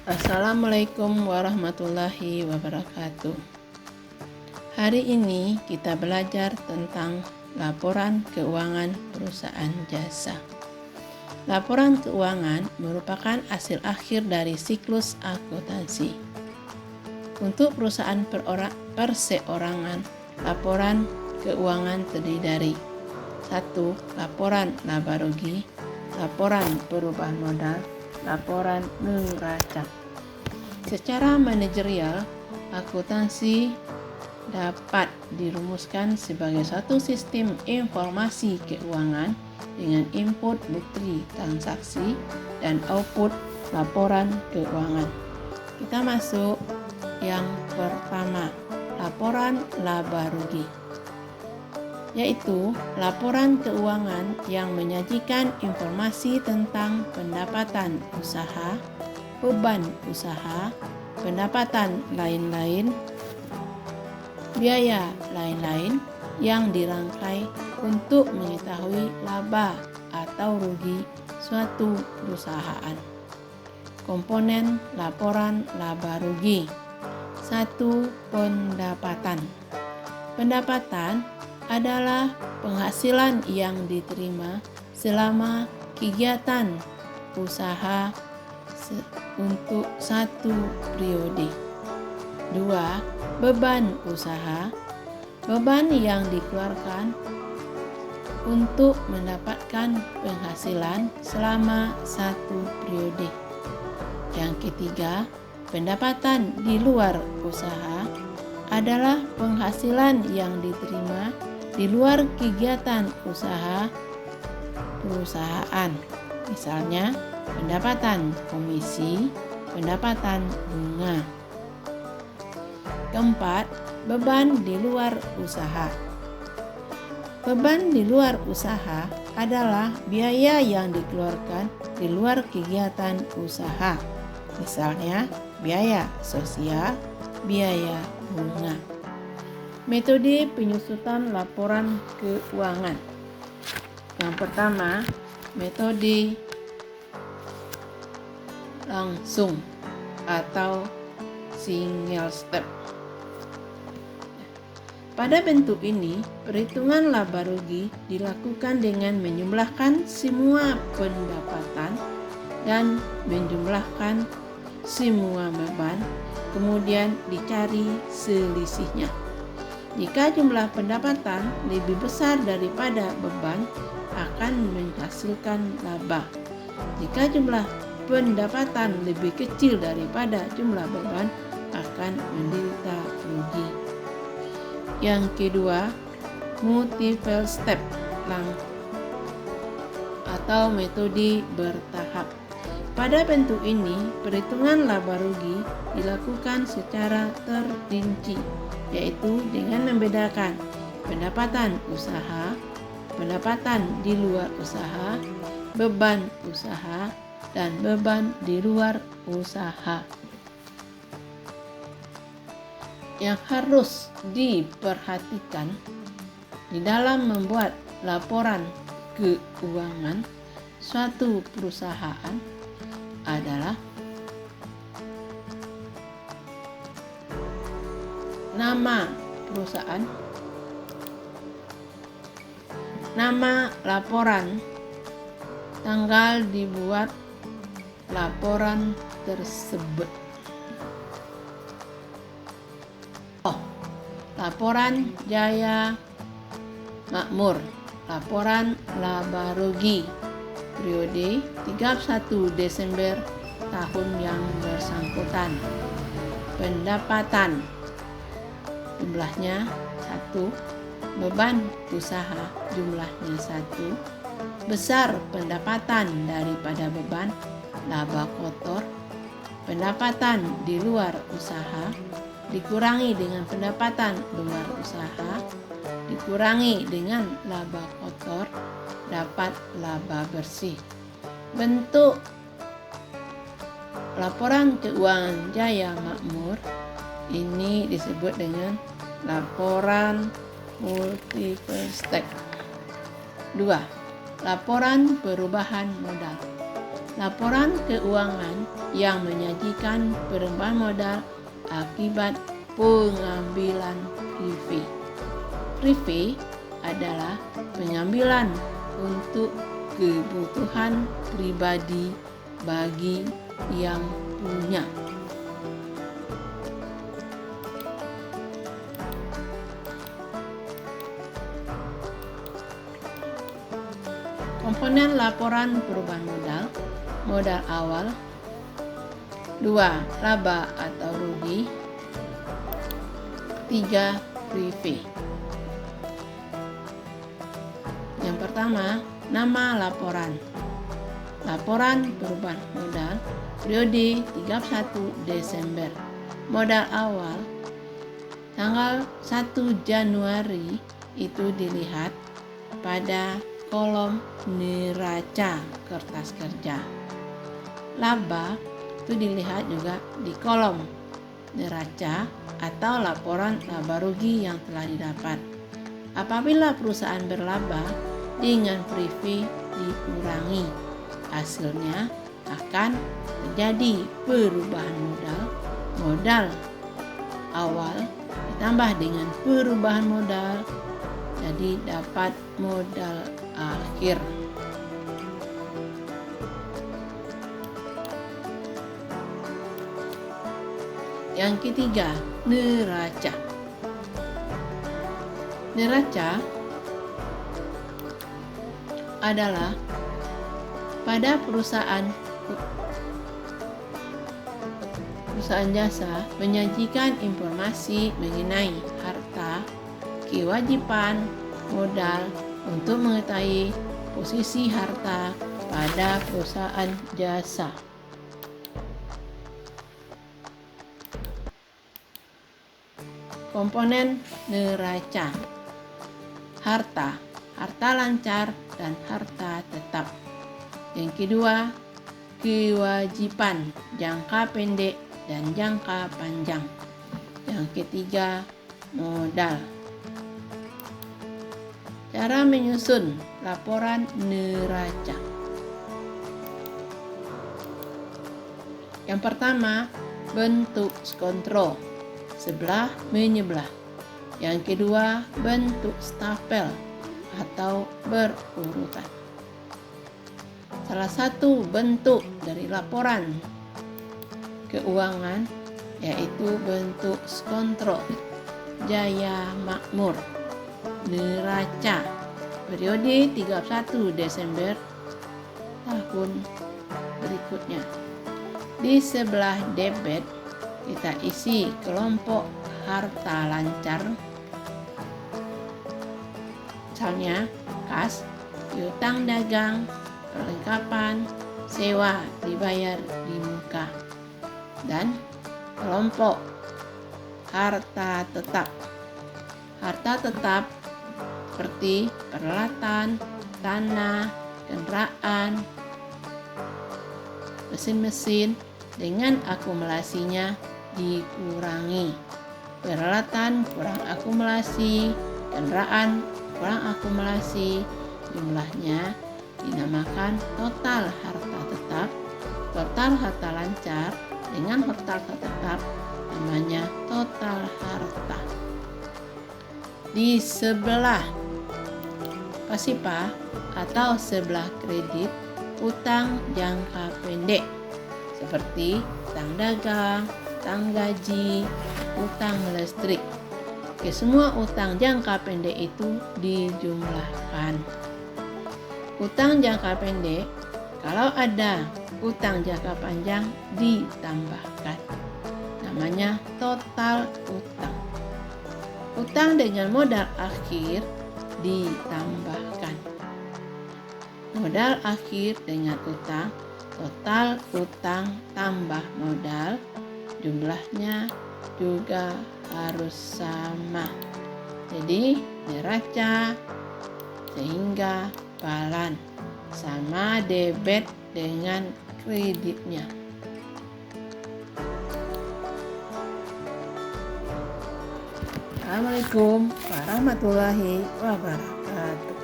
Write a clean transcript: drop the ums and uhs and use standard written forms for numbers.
Assalamualaikum warahmatullahi wabarakatuh. Hari ini kita belajar tentang laporan keuangan perusahaan jasa. Laporan keuangan merupakan hasil akhir dari siklus akuntansi. Untuk perusahaan perseorangan, laporan keuangan terdiri dari 1. Laporan laba rugi, laporan perubahan modal, laporan neraca. Secara manajerial, akuntansi dapat dirumuskan sebagai suatu sistem informasi keuangan dengan input bukti transaksi dan output laporan keuangan. Kita masuk yang pertama, laporan laba rugi, yaitu laporan keuangan yang menyajikan informasi tentang pendapatan usaha, beban usaha, pendapatan lain-lain, biaya lain-lain yang dirangkai untuk mengetahui laba atau rugi suatu perusahaan. Komponen laporan laba rugi. 1. Pendapatan. Pendapatan adalah penghasilan yang diterima selama kegiatan usaha untuk satu periode. 2. Beban usaha. Beban yang dikeluarkan untuk mendapatkan penghasilan selama satu periode. Yang ketiga, pendapatan di luar usaha adalah penghasilan yang diterima di luar kegiatan usaha perusahaan. Misalnya, pendapatan komisi, pendapatan bunga. Keempat, beban di luar usaha. Beban di luar usaha adalah biaya yang dikeluarkan di luar kegiatan usaha. Misalnya, biaya sosial, biaya bunga. Metode penyusutan laporan keuangan. Yang pertama, metode langsung atau single step. Pada bentuk ini, perhitungan laba rugi dilakukan dengan menjumlahkan semua pendapatan dan menjumlahkan semua beban, kemudian dicari selisihnya. Jika jumlah pendapatan lebih besar daripada beban, akan menghasilkan laba. Jika jumlah pendapatan lebih kecil daripada jumlah beban, akan menderita rugi. Yang kedua, multiple step atau metode bertahap. Pada bentuk ini, perhitungan laba rugi dilakukan secara terperinci, yaitu dengan membedakan pendapatan usaha, pendapatan di luar usaha, beban usaha, dan beban di luar usaha. Yang harus diperhatikan di dalam membuat laporan keuangan suatu perusahaan adalah nama perusahaan, nama laporan, tanggal dibuat laporan tersebut. Laporan Jaya Makmur, laporan laba rugi periode 31 Desember tahun yang bersangkutan. Pendapatan jumlahnya 1, beban usaha jumlahnya 1, besar pendapatan daripada beban, laba kotor. Pendapatan di luar usaha dikurangi dengan pendapatan luar usaha, dikurangi dengan laba kotor, dapat laba bersih. Bentuk laporan keuangan Jaya Makmur ini disebut dengan laporan multiple step. 2. Laporan perubahan modal. laporan keuangan yang menyajikan perubahan modal akibat pengambilan private. Private adalah pengambilan untuk kebutuhan pribadi bagi yang punya. Komponen laporan perubahan modal: modal awal, 2. Laba atau rugi, 3. Private. Yang pertama, nama laporan. Laporan perubahan modal periode 31 Desember. Modal awal tanggal 1 Januari itu dilihat pada kolom neraca kertas kerja. Laba itu dilihat juga di kolom neraca atau laporan laba rugi yang telah didapat. Apabila perusahaan berlaba dengan private dikurangi, hasilnya akan terjadi perubahan modal. Modal awal ditambah dengan perubahan modal, jadi dapat modal akhir. Yang ketiga, neraca. Neraca adalah pada perusahaan jasa menyajikan informasi mengenai harta, kewajiban, modal untuk mengetahui posisi harta pada perusahaan jasa. Komponen neraca: harta, harta lancar, dan harta tetap. Yang kedua, kewajiban jangka pendek dan jangka panjang. Yang ketiga, modal. Cara menyusun laporan neraca. Yang pertama, bentuk kontrol, sebelah menyebelah. Yang kedua, bentuk stapel atau berurutan. Salah satu bentuk dari laporan keuangan yaitu bentuk kontrol Jaya Makmur neraca periode 31 Desember tahun berikutnya. Di sebelah debit kita isi kelompok harta lancar, misalnya kas, piutang dagang, perlengkapan, sewa dibayar di muka. Dan kelompok harta tetap. Harta tetap seperti peralatan, tanah, kendaraan, mesin-mesin dengan akumulasinya dikurangi. Peralatan kurang akumulasi, kendaraan kurang akumulasi, jumlahnya dinamakan total harta tetap. Total harta lancar dengan total harta tetap namanya total harta. Di sebelah pasipa atau sebelah kredit, utang jangka pendek seperti utang dagang, utang gaji, utang listrik. Semua utang jangka pendek itu dijumlahkan. Utang jangka pendek, kalau ada utang jangka panjang ditambahkan. Namanya total utang. Utang dengan modal akhir ditambahkan. Modal akhir dengan utang, total utang tambah modal, jumlahnya juga harus sama. Jadi neraca sehingga balan sama debit dengan kreditnya. Assalamualaikum warahmatullahi wabarakatuh.